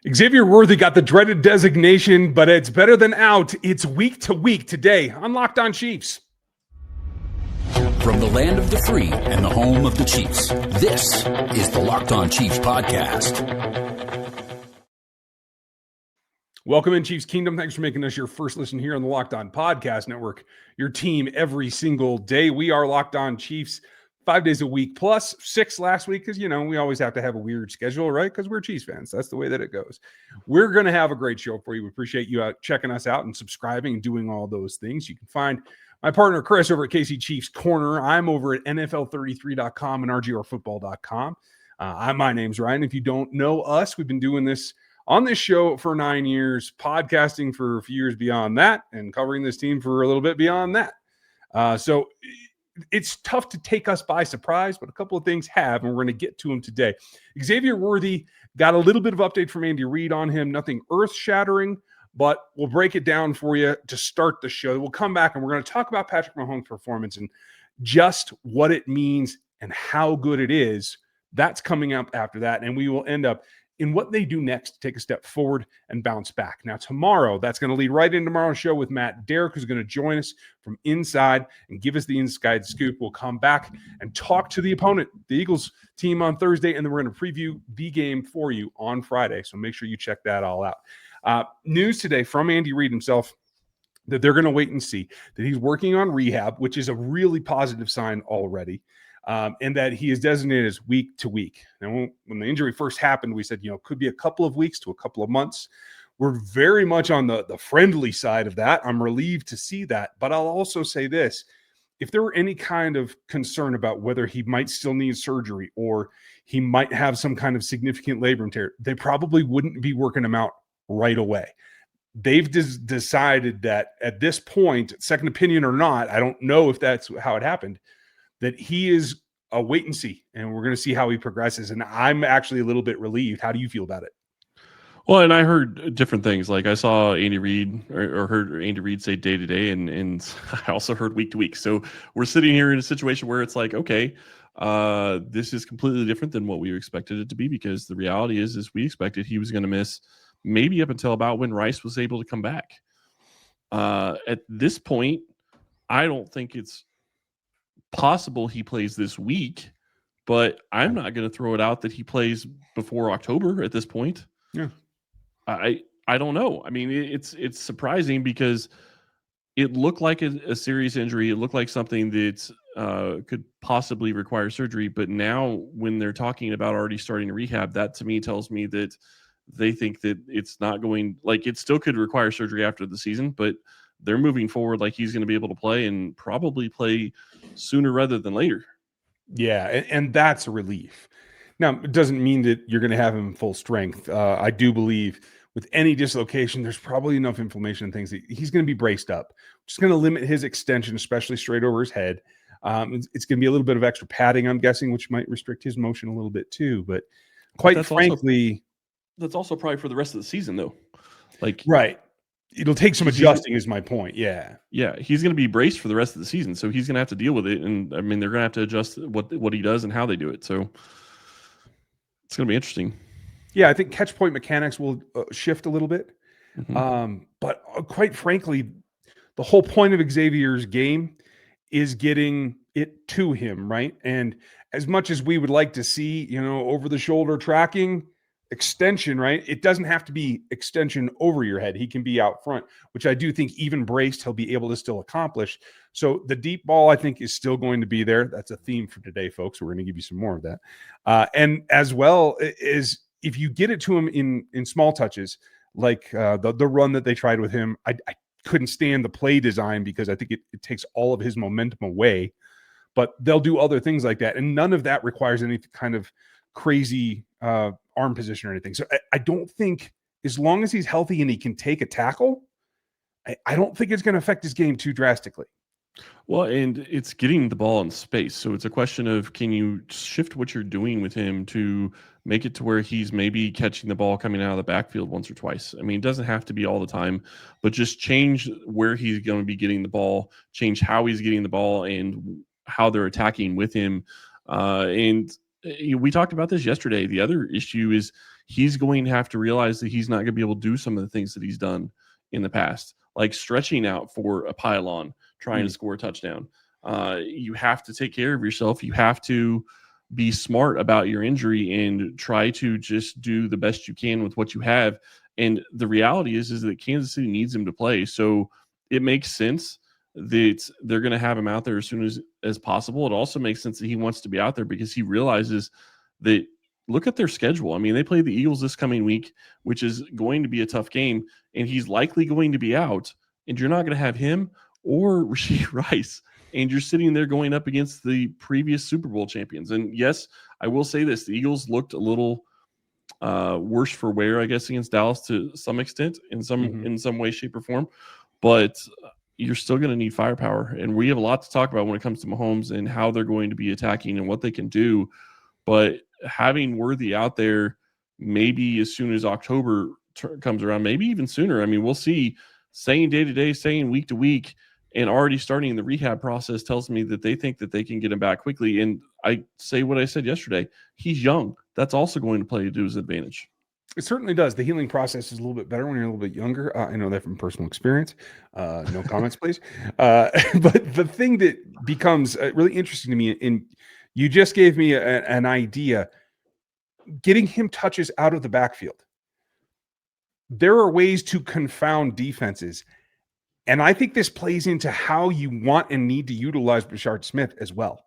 Xavier Worthy got the dreaded designation, but it's better than out. It's week to week today on Locked On Chiefs. From the land of the free and the home of the Chiefs, this is the Locked On Chiefs podcast. Welcome in, Chiefs Kingdom. Thanks for making us your first listen here on the Locked On Podcast Network. Your team every single day. We are Locked On Chiefs 5 days a week, plus 6 last week, because, we always have to have a weird schedule, right? Because we're Chiefs fans. That's the way that it goes. We're going to have a great show for you. We appreciate you checking us out and subscribing and doing all those things. You can find my partner, Chris, over at KC Chiefs Corner. I'm over at NFL33.com and RGRfootball.com. My name's Ryan. If you don't know us, we've been doing this on this show for 9 years, podcasting for a few years beyond that, and covering this team for a little bit beyond that. So it's tough to take us by surprise, but a couple of things have, and we're going to get to them today. Xavier Worthy got a little bit of update from Andy Reid on him, nothing earth-shattering, but we'll break it down for you to start the show. We'll come back, and we're going to talk about Patrick Mahomes' performance and just what it means and how good it is. That's coming up after that, and we will end up in what they do next to take a step forward and bounce back. Now, tomorrow, that's going to lead right into tomorrow's show with Matt Derrick, who's going to join us from inside and give us the inside scoop. We'll come back and talk to the opponent, the Eagles team, on Thursday, and then we're going to preview the game for you on Friday. So make sure you check that all out. News today from Andy Reid himself that they're going to wait and see, that he's working on rehab, which is a really positive sign already. And that he is designated as week to week. Now, when the injury first happened, we said, could be a couple of weeks to a couple of months. We're very much on the friendly side of that. I'm relieved to see that. But I'll also say this. If there were any kind of concern about whether he might still need surgery or he might have some kind of significant labrum tear, they probably wouldn't be working him out right away. They've decided that at this point, second opinion or not, I don't know if that's how it happened, that he is a wait and see, and we're going to see how he progresses. And I'm actually a little bit relieved. How do you feel about it? Well, and I heard different things. Like I saw Andy Reid or heard Andy Reid say day to day, and I also heard week to week. So we're sitting here in a situation where it's like, okay, this is completely different than what we expected it to be, because the reality is we expected he was going to miss maybe up until about when Rice was able to come back. At this point, I don't think it's possible he plays this week, but I'm not going to throw it out that he plays before October at this point. Yeah. I don't know. I mean, it's surprising because it looked like a serious injury. It looked like something that could possibly require surgery. But now when they're talking about already starting rehab, that to me tells me that they think that it's not going, like, it still could require surgery after the season, but they're moving forward like he's going to be able to play, and probably play sooner rather than later. Yeah, and that's a relief. Now, it doesn't mean that you're going to have him full strength. I do believe with any dislocation, there's probably enough inflammation and things that he's going to be braced up. Just going to limit his extension, especially straight over his head. It's going to be a little bit of extra padding, I'm guessing, which might restrict his motion a little bit too. But quite frankly, that's also probably for the rest of the season, though. Like, right. It'll take some adjusting is my point. Yeah. Yeah. He's going to be braced for the rest of the season. So he's going to have to deal with it. And I mean, they're going to have to adjust what he does and how they do it. So it's going to be interesting. Yeah. I think catch point mechanics will shift a little bit. Mm-hmm. But quite frankly, the whole point of Xavier's game is getting it to him. Right. And as much as we would like to see, over the shoulder tracking, extension, right? It doesn't have to be extension over your head. He can be out front, which I do think even braced, he'll be able to still accomplish. So the deep ball, I think, is still going to be there. That's a theme for today, folks. We're going to give you some more of that. And as well is if you get it to him in small touches, like the run that they tried with him, I couldn't stand the play design because I think it takes all of his momentum away. But they'll do other things like that. And none of that requires any kind of crazy arm position or anything. So I don't think, as long as he's healthy and he can take a tackle, I don't think it's going to affect his game too drastically. Well, and it's getting the ball in space. So it's a question of, can you shift what you're doing with him to make it to where he's maybe catching the ball coming out of the backfield once or twice? I mean, it doesn't have to be all the time, but just change where he's going to be getting the ball, change how he's getting the ball and how they're attacking with him. And we talked about this yesterday. The other issue is he's going to have to realize that he's not going to be able to do some of the things that he's done in the past, like stretching out for a pylon, trying to score a touchdown. You have to take care of yourself. You have to be smart about your injury and try to just do the best you can with what you have. And the reality is that Kansas City needs him to play. So it makes sense that they're going to have him out there as soon as possible. It also makes sense that he wants to be out there because he realizes that, look at their schedule. I mean, they play the Eagles this coming week, which is going to be a tough game, and he's likely going to be out, and you're not going to have him or Rashee Rice, and you're sitting there going up against the previous Super Bowl champions. And yes, I will say this, the Eagles looked a little worse for wear, I guess, against Dallas to some extent, in some way, shape, or form, but you're still going to need firepower. And we have a lot to talk about when it comes to Mahomes and how they're going to be attacking and what they can do. But having Worthy out there maybe as soon as October comes around, maybe even sooner. I mean, we'll see. Saying day to day, saying week to week, and already starting the rehab process tells me that they think that they can get him back quickly. And I say what I said yesterday. He's young. That's also going to play to his advantage. It certainly does. The healing process is a little bit better when you're a little bit younger. I know that from personal experience. No comments, please. But the thing that becomes really interesting to me, and you just gave me an idea, getting him touches out of the backfield. There are ways to confound defenses. And I think this plays into how you want and need to utilize Brashard Smith as well,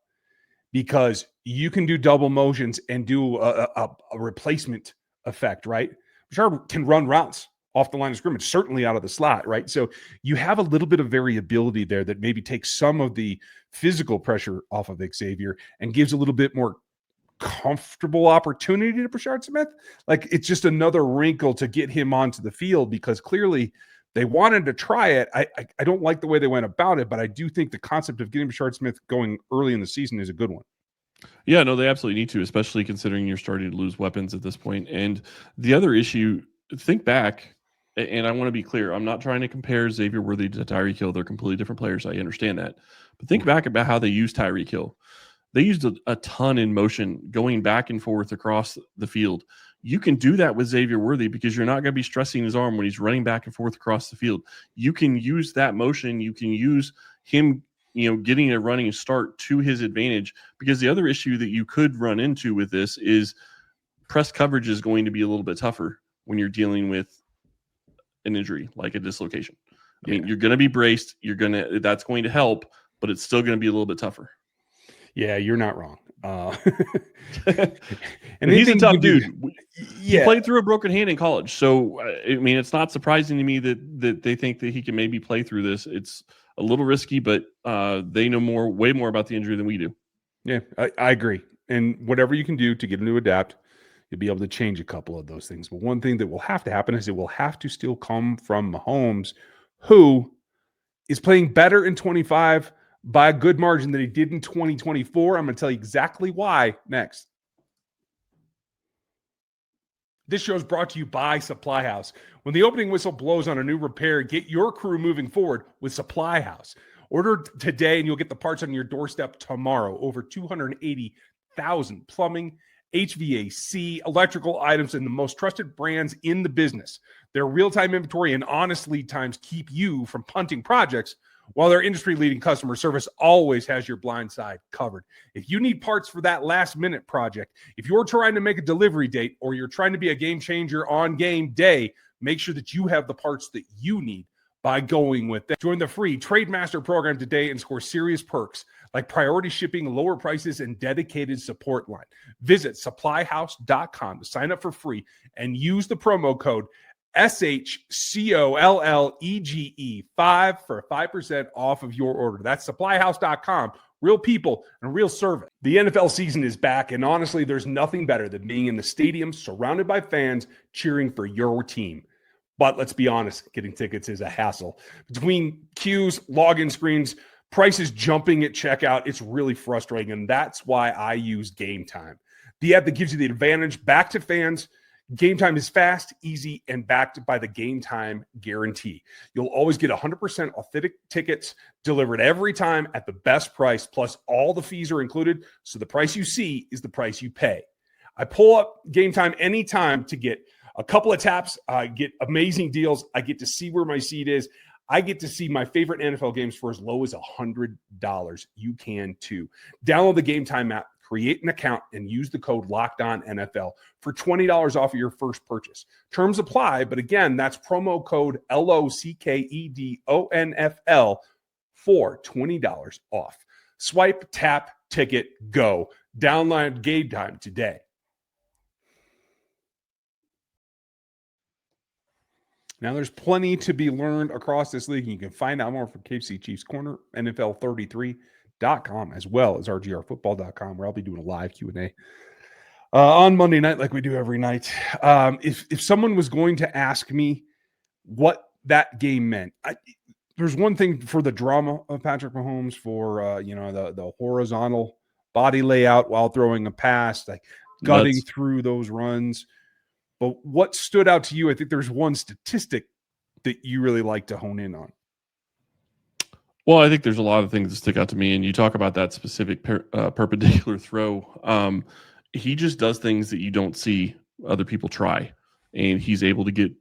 because you can do double motions and do a replacement effect, right? Brashard can run routes off the line of scrimmage, certainly out of the slot, right? So you have a little bit of variability there that maybe takes some of the physical pressure off of Xavier and gives a little bit more comfortable opportunity to Brashard Smith. Like, it's just another wrinkle to get him onto the field, because clearly they wanted to try it. I don't like the way they went about it, but I do think the concept of getting Brashard Smith going early in the season is a good one. Yeah, no, they absolutely need to, especially considering you're starting to lose weapons at this point. And the other issue, think back, and I want to be clear, I'm not trying to compare Xavier Worthy to Tyreek Hill. They're completely different players. I understand that. But think back about how they used Tyreek Hill. They used a ton in motion, going back and forth across the field. You can do that with Xavier Worthy because you're not going to be stressing his arm when he's running back and forth across the field. You can use that motion. You can use him, getting a running start to his advantage, because the other issue that you could run into with this is press coverage is going to be a little bit tougher when you're dealing with an injury like a dislocation. I mean, you're going to be braced. That's going to help, but it's still going to be a little bit tougher. Yeah, you're not wrong. And he's a tough dude. He played through a broken hand in college. So, I mean, it's not surprising to me that they think that he can maybe play through this. It's a little risky, but they know way more about the injury than we do. Yeah, I agree. And whatever you can do to get him to adapt, you'll be able to change a couple of those things. But one thing that will have to happen is it will have to still come from Mahomes, who is playing better in 25 by a good margin than he did in 2024. I'm going to tell you exactly why next. This show is brought to you by Supply House. When the opening whistle blows on a new repair, get your crew moving forward with Supply House. Order today and you'll get the parts on your doorstep tomorrow. Over 280,000 plumbing, HVAC, electrical items, and the most trusted brands in the business. Their real-time inventory and honest lead times keep you from punting projects, while their industry-leading customer service always has your blind side covered. If you need parts for that last-minute project, if you're trying to make a delivery date, or you're trying to be a game changer on game day, make sure that you have the parts that you need by going with them. Join the free Trademaster program today and score serious perks like priority shipping, lower prices, and dedicated support line. Visit supplyhouse.com to sign up for free and use the promo code SHCOLLEGE 5 for 5% off of your order. That's supplyhouse.com. Real people and real service. The NFL season is back, and honestly, there's nothing better than being in the stadium surrounded by fans cheering for your team. But let's be honest, getting tickets is a hassle. Between queues, login screens, prices jumping at checkout, it's really frustrating, and that's why I use Game Time, the app that gives you the advantage back to fans. Game Time is fast, easy, and backed by the Game Time guarantee. You'll always get 100% authentic tickets delivered every time at the best price, plus all the fees are included, so the price you see is the price you pay. I pull up Game Time anytime to get a couple of taps. I get amazing deals. I get to see where my seat is. I get to see my favorite NFL games for as low as $100. You can too. Download the Game Time app, create an account, and use the code LOCKEDONNFL for $20 off of your first purchase. Terms apply, but again, that's promo code LOCKEDONFL for $20 off. Swipe, tap, ticket, go. Download Game Time today. Now, there's plenty to be learned across this league, and you can find out more from KC Chiefs Corner, NFL33.com, as well as rgrfootball.com, where I'll be doing a live Q&A on Monday night like we do every night. If someone was going to ask me what that game meant, there's one thing for the drama of Patrick Mahomes, for the horizontal body layout while throwing a pass, like gutting through those runs. But what stood out to you? I think there's one statistic that you really like to hone in on. Well, I think there's a lot of things that stick out to me, and you talk about that specific perpendicular throw. He just does things that you don't see other people try, and he's able to get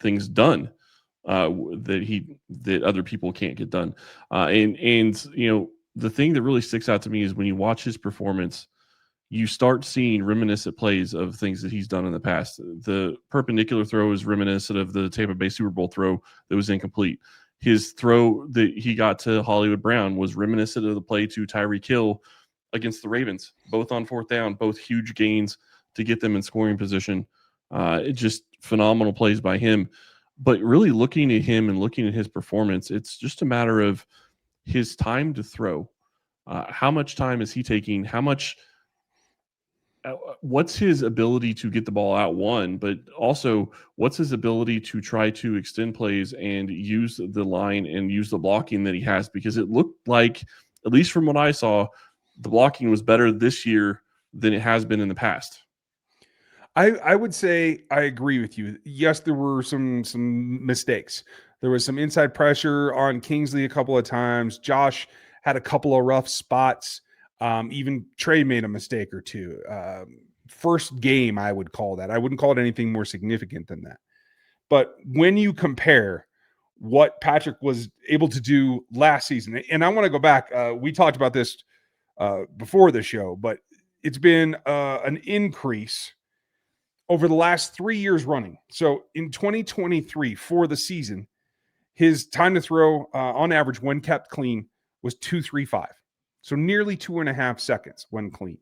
things done that other people can't get done. And the thing that really sticks out to me is when you watch his performance, you start seeing reminiscent plays of things that he's done in the past. The perpendicular throw is reminiscent of the Tampa Bay Super Bowl throw that was incomplete. His throw that he got to Hollywood Brown was reminiscent of the play to Tyreek Hill against the Ravens, both on fourth down, both huge gains to get them in scoring position. Just phenomenal plays by him. But really looking at him and looking at his performance, it's just a matter of his time to throw. How much time is he taking? What's his ability to get the ball out, one, but also what's his ability to try to extend plays and use the line and use the blocking that he has? Because it looked like, at least from what I saw, the blocking was better this year than it has been in the past. I would say I agree with you. Yes, there were some mistakes. There was some inside pressure on Kingsley a couple of times. Josh had a couple of rough spots. Even Trey made a mistake or two. First game, I would call that. I wouldn't call it anything more significant than that. But when you compare what Patrick was able to do last season, and I want to go back, we talked about this before the show, but it's been an increase over the last 3 years running. So in 2023, for the season, his time to throw on average when kept clean was 2.35. So nearly 2.5 seconds when clean.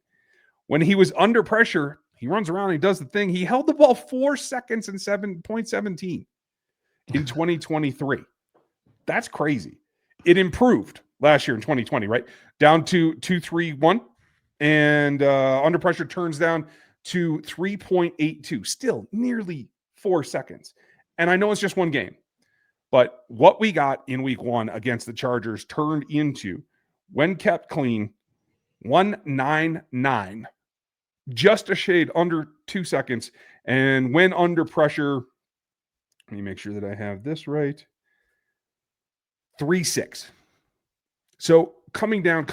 When he was under pressure, he runs around and he does the thing. He held the ball 4 seconds and 7.17 in 2023. That's crazy. It improved last year in 2020, right? Down to 2.31, and under pressure turns down to 3.82. Still nearly 4 seconds. And I know it's just one game, but what we got in week one against the Chargers turned into, when kept clean, 1.99, just a shade under 2 seconds. And when under pressure, let me make sure that I have this right, 3.6. So coming down,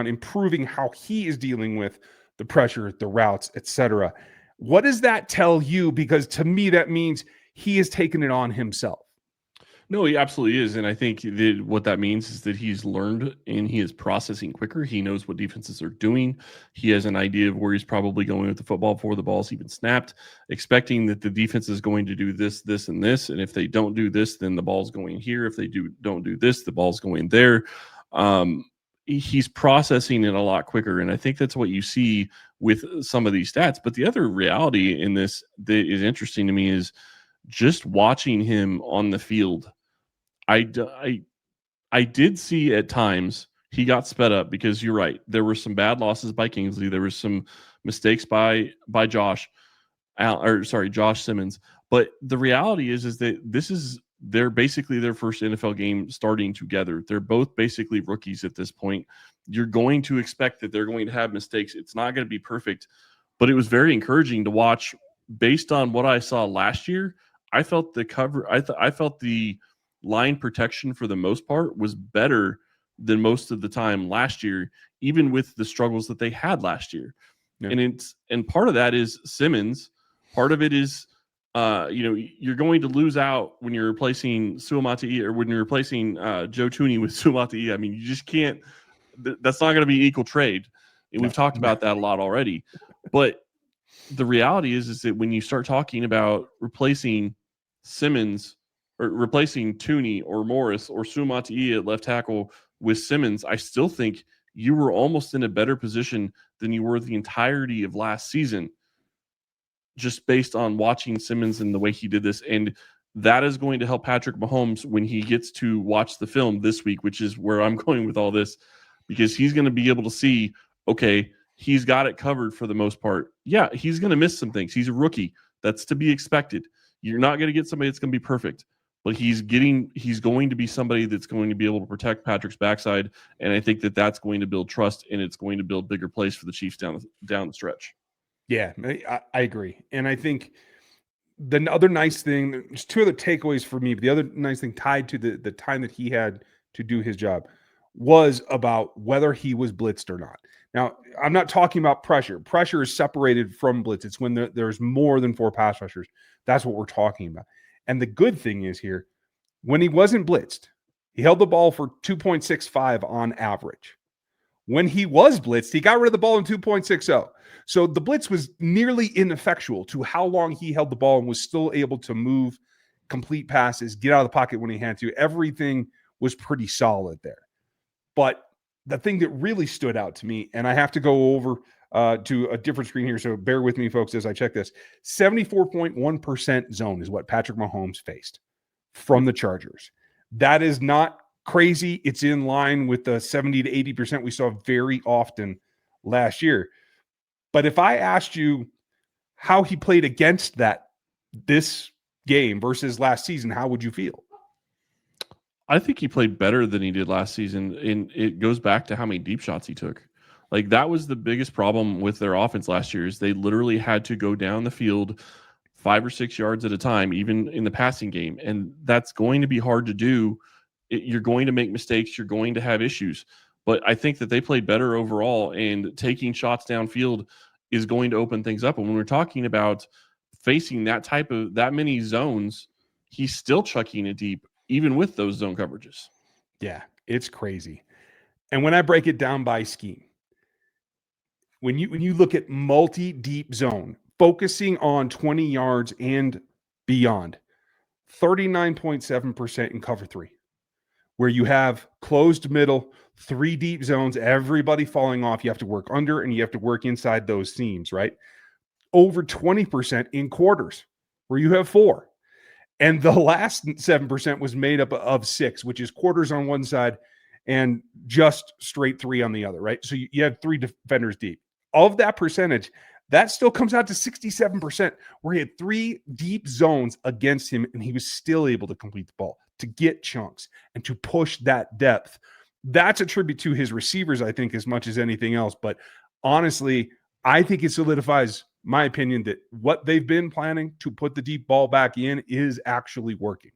improving how he is dealing with the pressure, the routes, etc. What does that tell you? Because to me, that means he has taken it on himself. No, he absolutely is. And I think that what that means is that he's learned and he is processing quicker. He knows what defenses are doing. He has an idea of where he's probably going with the football before the ball's even snapped, expecting that the defense is going to do this, this, and this. And if they don't do this, then the ball's going here. If they don't do this, the ball's going there. He's processing it a lot quicker. And I think that's what you see with some of these stats. But the other reality in this that is interesting to me is just watching him on the field. I did see at times he got sped up, because you're right. There were some bad losses by Kingsley. There were some mistakes by Josh Simmons. But the reality is that they're basically their first NFL game starting together. They're both basically rookies at this point. You're going to expect that they're going to have mistakes. It's not going to be perfect, but it was very encouraging to watch. Based on what I saw last year, I felt the cover. I felt the line protection for the most part was better than most of the time last year, even with the struggles that they had last year. Yeah. And part of that is Simmons. Part of it is, you're going to lose out when you're replacing Suamata'i or when you're replacing Joe Thuney with Suamata'i. I mean, you just can't. That's not going to be equal trade. And we've talked about that a lot already. But the reality is that when you start talking about replacing Simmons or replacing Thuney or Morris or Suamata'i at left tackle with Simmons, I still think you were almost in a better position than you were the entirety of last season, just based on watching Simmons and the way he did this. And that is going to help Patrick Mahomes when he gets to watch the film this week, which is where I'm going with all this, because he's going to be able to see, okay, he's got it covered for the most part. Yeah, he's going to miss some things. He's a rookie. That's to be expected. You're not going to get somebody that's going to be perfect, but he's going to be somebody that's going to be able to protect Patrick's backside. And I think that that's going to build trust, and it's going to build bigger plays for the Chiefs down the stretch. Yeah, I agree. And I think the other nice thing, there's two other takeaways for me, but the other nice thing tied to the time that he had to do his job was about whether he was blitzed or not. Now, I'm not talking about pressure. Pressure is separated from blitz. It's when there's more than 4 pass rushers. That's what we're talking about. And the good thing is here, when he wasn't blitzed, he held the ball for 2.65 on average. When he was blitzed, he got rid of the ball in 2.60. So the blitz was nearly ineffectual to how long he held the ball and was still able to move, complete passes, get out of the pocket when he had to. Everything was pretty solid there. But the thing that really stood out to me, and I have to go over to a different screen here, so bear with me, folks, as I check this. 74.1% zone is what Patrick Mahomes faced from the Chargers. That is not crazy. It's in line with the 70 to 80% we saw very often last year. But if I asked you how he played against that this game versus last season, how would you feel? I think he played better than he did last season, and it goes back to how many deep shots he took. Like, that was the biggest problem with their offense last year, is they literally had to go down the field 5 or 6 yards at a time, even in the passing game. And that's going to be hard to do. You're going to make mistakes. You're going to have issues. But I think that they played better overall, and taking shots downfield is going to open things up. And when we're talking about facing that many zones, he's still chucking it deep, even with those zone coverages. Yeah, it's crazy. And when I break it down by scheme, when you look at multi-deep zone, focusing on 20 yards and beyond, 39.7% in cover 3, where you have closed middle, 3 deep zones, everybody falling off. You have to work under and you have to work inside those seams, right? Over 20% in quarters, where you have 4. And the last 7% was made up of 6, which is quarters on one side and just straight 3 on the other, right? So you have 3 defenders deep. Of that percentage, that still comes out to 67%, where he had 3 deep zones against him, and he was still able to complete the ball, to get chunks, and to push that depth. That's a tribute to his receivers, I think, as much as anything else. But honestly, I think it solidifies my opinion that what they've been planning to put the deep ball back in is actually working.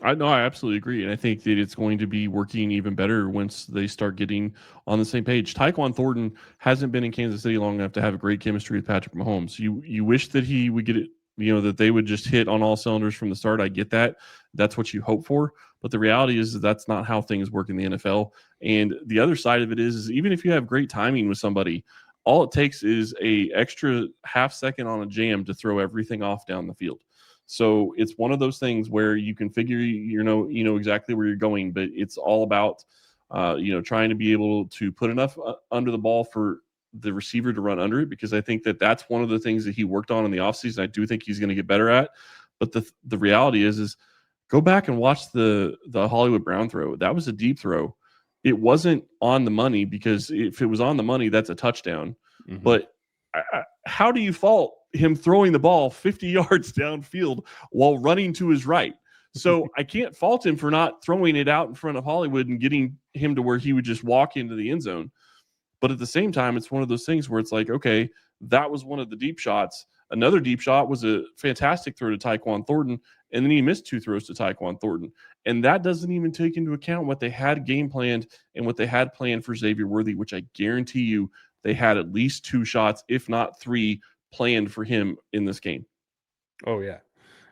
I absolutely agree. And I think that it's going to be working even better once they start getting on the same page. Tyquan Thornton hasn't been in Kansas City long enough to have a great chemistry with Patrick Mahomes. You wish that he would get it, that they would just hit on all cylinders from the start. I get that. That's what you hope for. But the reality is that that's not how things work in the NFL. And the other side of it is even if you have great timing with somebody, all it takes is a extra half second on a jam to throw everything off down the field. So it's one of those things where you can figure, you know exactly where you're going, but it's all about, trying to be able to put enough under the ball for the receiver to run under it, because I think that that's one of the things that he worked on in the offseason. I do think he's going to get better at, but the reality is go back and watch the Hollywood Brown throw. That was a deep throw. It wasn't on the money, because if it was on the money, that's a touchdown. Mm-hmm. But how do you fault him throwing the ball 50 yards downfield while running to his right? So I can't fault him for not throwing it out in front of Hollywood and getting him to where he would just walk into the end zone. But at the same time, it's one of those things where it's like, okay, that was one of the deep shots. Another deep shot was a fantastic throw to Tyquan Thornton, and then he missed 2 throws to Tyquan Thornton. And that doesn't even take into account what they had game planned and what they had planned for Xavier Worthy, which I guarantee you they had at least 2 shots, if not 3, planned for him in this game. Oh yeah.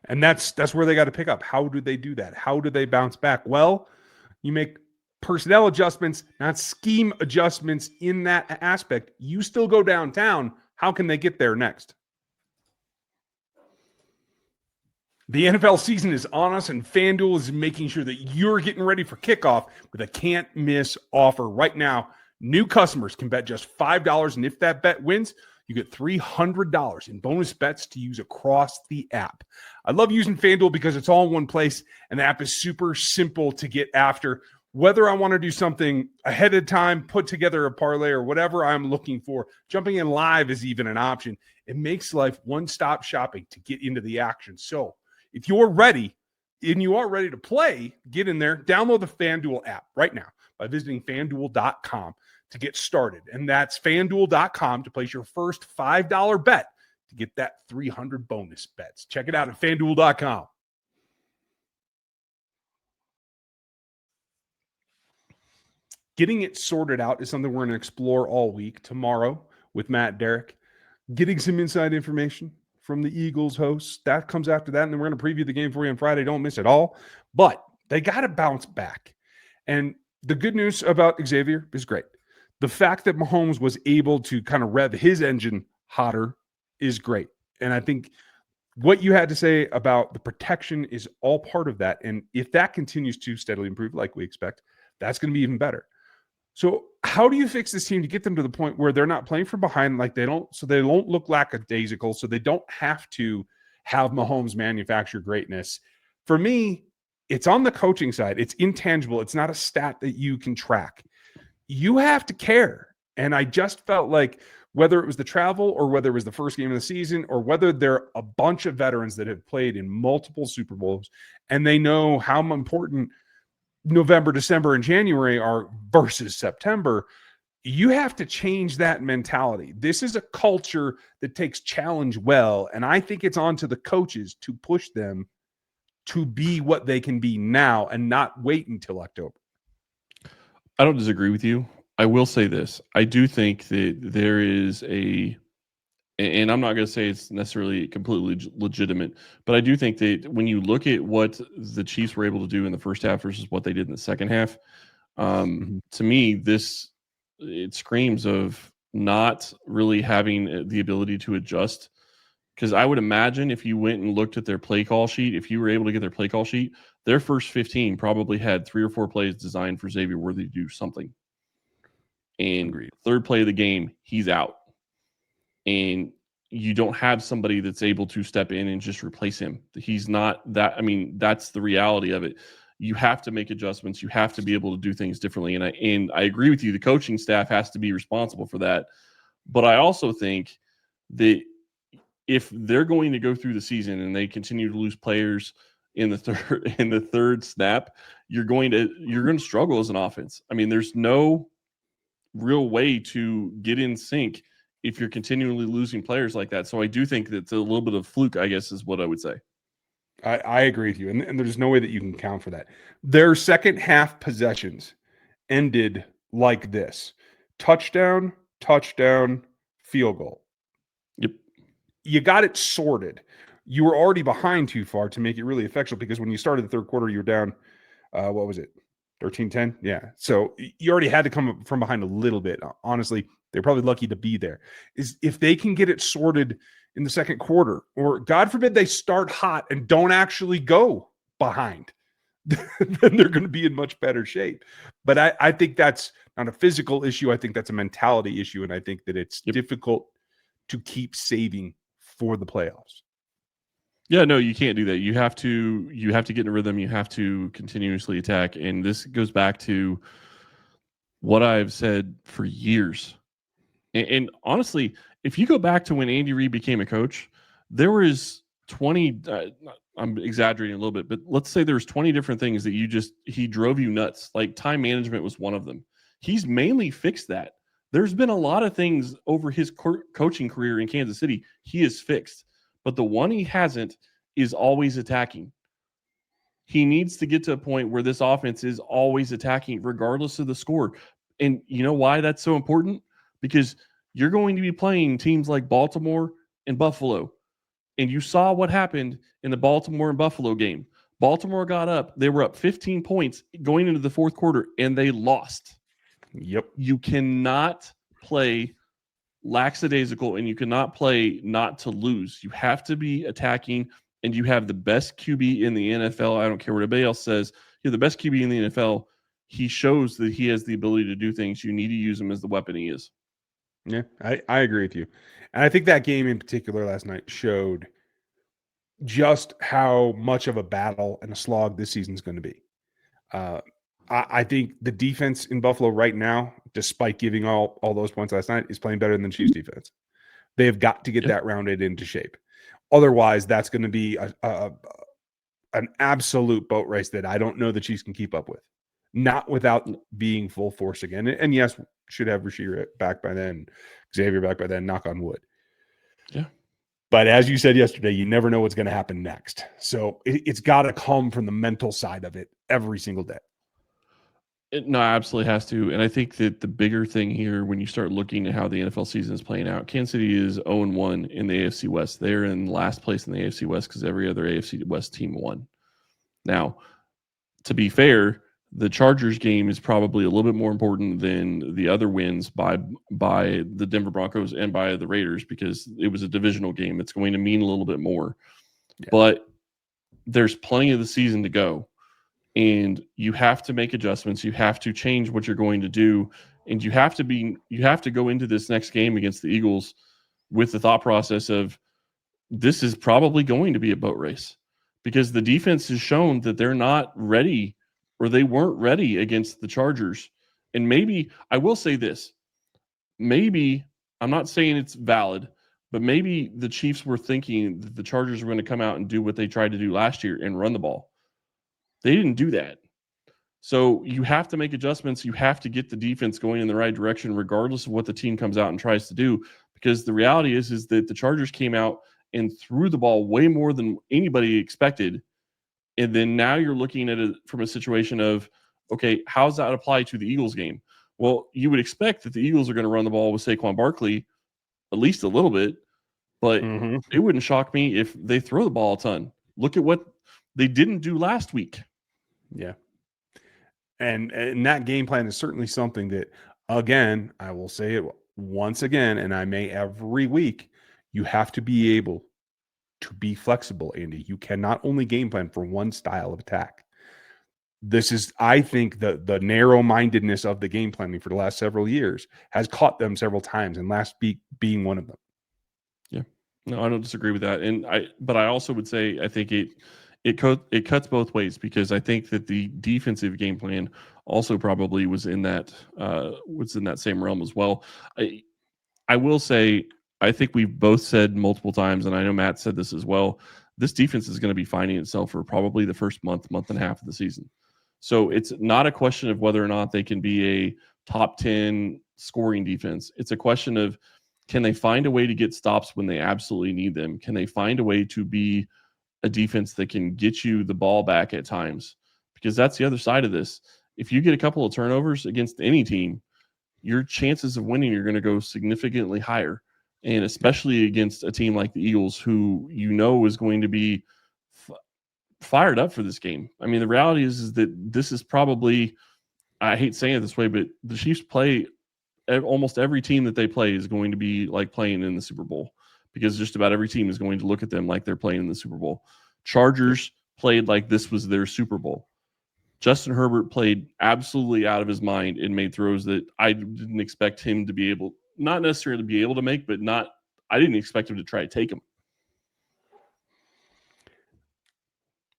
And that's where they got to pick up. How do they do that? How do they bounce back? Well, you make personnel adjustments, not scheme adjustments in that aspect. You still go downtown. How can they get there next? The NFL season is on us, and FanDuel is making sure that you're getting ready for kickoff with a can't-miss offer. Right now, new customers can bet just $5, and if that bet wins, you get $300 in bonus bets to use across the app. I love using FanDuel because it's all in one place, and the app is super simple to get after. Whether I want to do something ahead of time, put together a parlay, or whatever I'm looking for, jumping in live is even an option. It makes life one-stop shopping to get into the action. So if you're ready and you are ready to play, get in there, download the FanDuel app right now by visiting FanDuel.com to get started. And that's FanDuel.com to place your first $5 bet to get that 300 bonus bets. Check it out at FanDuel.com. Getting it sorted out is something we're going to explore all week tomorrow with Matt Derrick. Getting some inside information from the Eagles hosts. That comes after that, and then we're going to preview the game for you on Friday. Don't miss it all. But they got to bounce back. And the good news about Xavier is great. The fact that Mahomes was able to kind of rev his engine hotter is great. And I think what you had to say about the protection is all part of that. And if that continues to steadily improve like we expect, that's going to be even better. So how do you fix this team to get them to the point where they're not playing from behind, like they don't look lackadaisical, so they don't have to have Mahomes manufacture greatness? For me, it's on the coaching side. It's intangible. It's not a stat that you can track. You have to care. And I just felt like whether it was the travel or whether it was the first game of the season or whether they're a bunch of veterans that have played in multiple Super Bowls and they know how important November, December, and January are versus September, you have to change that mentality. This is a culture that takes challenge well, and I think it's on to the coaches to push them to be what they can be now and not wait until October. I don't disagree with you. I will say this. I do think that there is and I'm not going to say it's necessarily completely legitimate, but I do think that when you look at what the Chiefs were able to do in the first half versus what they did in the second half, to me, it screams of not really having the ability to adjust. Because I would imagine if you went and looked at their play call sheet, if you were able to get their play call sheet, their first 15 probably had 3 or 4 plays designed for Xavier Worthy to do something. And Agreed. Third play of the game, he's out. And you don't have somebody that's able to step in and just replace him. He's not that. I mean, that's the reality of it. You have to make adjustments. You have to be able to do things differently. And I agree with you. The coaching staff has to be responsible for that. But I also think that if they're going to go through the season and they continue to lose players in the third snap, you're going to struggle as an offense. I mean, there's no real way to get in sync if you're continually losing players like that. So I do think that's a little bit of fluke, I guess, is what I would say. I agree with you. And there's no way that you can count for that. Their second half possessions ended like this: touchdown, field goal. Yep. You got it sorted. You were already behind too far to make it really effectual, because when you started the third quarter, you were down, what was it? 13-10? Yeah. So you already had to come from behind a little bit. Honestly, they're probably lucky to be there. Is if they can get it sorted in the second quarter, or God forbid they start hot and don't actually go behind, then they're going to be in much better shape. But I think that's not a physical issue. I think that's a mentality issue. And I think that it's difficult to keep saving for the playoffs. Yeah, no, you can't do that. You have to get in a rhythm. You have to continuously attack. And this goes back to what I've said for years. And honestly, if you go back to when Andy Reid became a coach, there was 20, I'm exaggerating a little bit, but let's say there's 20 different things that he drove you nuts. Like time management was one of them. He's mainly fixed that. There's been a lot of things over his coaching career in Kansas City he has fixed, but the one he hasn't is always attacking. He needs to get to a point where this offense is always attacking regardless of the score. And you know why that's so important? Because you're going to be playing teams like Baltimore and Buffalo. And you saw what happened in the Baltimore and Buffalo game. Baltimore got up. They were up 15 points going into the fourth quarter, and they lost. Yep. You cannot play lackadaisical, and you cannot play not to lose. You have to be attacking, and you have the best QB in the NFL. I don't care what anybody else says. You're the best QB in the NFL. He shows that he has the ability to do things. You need to use him as the weapon he is. Yeah, I agree with you. And I think that game in particular last night showed just how much of a battle and a slog this season is going to be. I think the defense in Buffalo right now, despite giving all those points last night, is playing better than the Chiefs defense. They have got to get that rounded into shape. Otherwise, that's going to be an absolute boat race that I don't know the Chiefs can keep up with. Not without being full force again. And yes, should have Reid back by then, Xavier back by then, knock on wood. Yeah. But as you said yesterday, you never know what's going to happen next. So it's got to come from the mental side of it every single day. No, absolutely has to. And I think that the bigger thing here, when you start looking at how the NFL season is playing out, Kansas City is 0-1 in the AFC West. They're in last place in the AFC West because every other AFC West team won. Now, to be fair, the Chargers game is probably a little bit more important than the other wins by the Denver Broncos and by the Raiders because it was a divisional game. It's going to mean a little bit more. Yeah. But there's plenty of the season to go. And you have to make adjustments. You have to change what you're going to do. And you have to go into this next game against the Eagles with the thought process of this is probably going to be a boat race because the defense has shown that they're not ready or they weren't ready against the Chargers. And maybe, I will say this, maybe, I'm not saying it's valid, but maybe the Chiefs were thinking that the Chargers were going to come out and do what they tried to do last year and run the ball. They didn't do that. So you have to make adjustments. You have to get the defense going in the right direction, regardless of what the team comes out and tries to do. Because the reality is that the Chargers came out and threw the ball way more than anybody expected. And then now you're looking at it from a situation of, okay, how does that apply to the Eagles game? Well, you would expect that the Eagles are going to run the ball with Saquon Barkley at least a little bit, but it wouldn't shock me if they throw the ball a ton. Look at what they didn't do last week. Yeah. And that game plan is certainly something that, again, I will say it once again, and I may every week, you have to be able to be flexible, Andy. You cannot only game plan for one style of attack. This is, I think, the narrow-mindedness of the game planning for the last several years has caught them several times, and last week being one of them. Yeah. No, I don't disagree with that. But I also would say I think it cuts both ways because I think that the defensive game plan also probably was in that same realm as well. I will say I think we've both said multiple times, and I know Matt said this as well. This defense is going to be finding itself for probably the first month and a half of the season. So it's not a question of whether or not they can be a top 10 scoring defense. It's a question of can they find a way to get stops when they absolutely need them? Can they find a way to be a defense that can get you the ball back at times? Because that's the other side of this. If you get a couple of turnovers against any team, your chances of winning are going to go significantly higher. And especially against a team like the Eagles, who you know is going to be fired up for this game. I mean, the reality is that this is probably, I hate saying it this way, but the Chiefs play almost every team that they play is going to be like playing in the Super Bowl. Because just about every team is going to look at them like they're playing in the Super Bowl. Chargers played like this was their Super Bowl. Justin Herbert played absolutely out of his mind and made throws that I didn't expect him to be able, not necessarily to be able to make, but I didn't expect him to try to take them.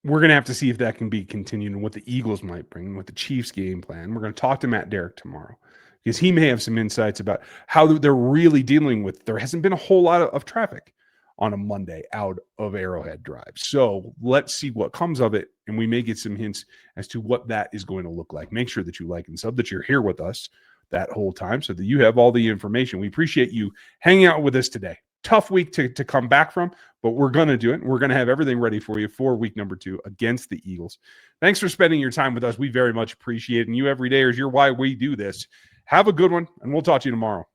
We're going to have to see if that can be continued and what the Eagles might bring and what the Chiefs game plan. We're going to talk to Matt Derrick tomorrow, because he may have some insights about how they're really dealing with. There hasn't been a whole lot of traffic on a Monday out of Arrowhead Drive. So let's see what comes of it, and we may get some hints as to what that is going to look like. Make sure that you like and sub, that you're here with us that whole time so that you have all the information. We appreciate you hanging out with us today. Tough week to come back from, but we're going to do it. We're going to have everything ready for you for week number 2 against the Eagles. Thanks for spending your time with us. We very much appreciate it. And you everydayers, you're why we do this. Have a good one, and we'll talk to you tomorrow.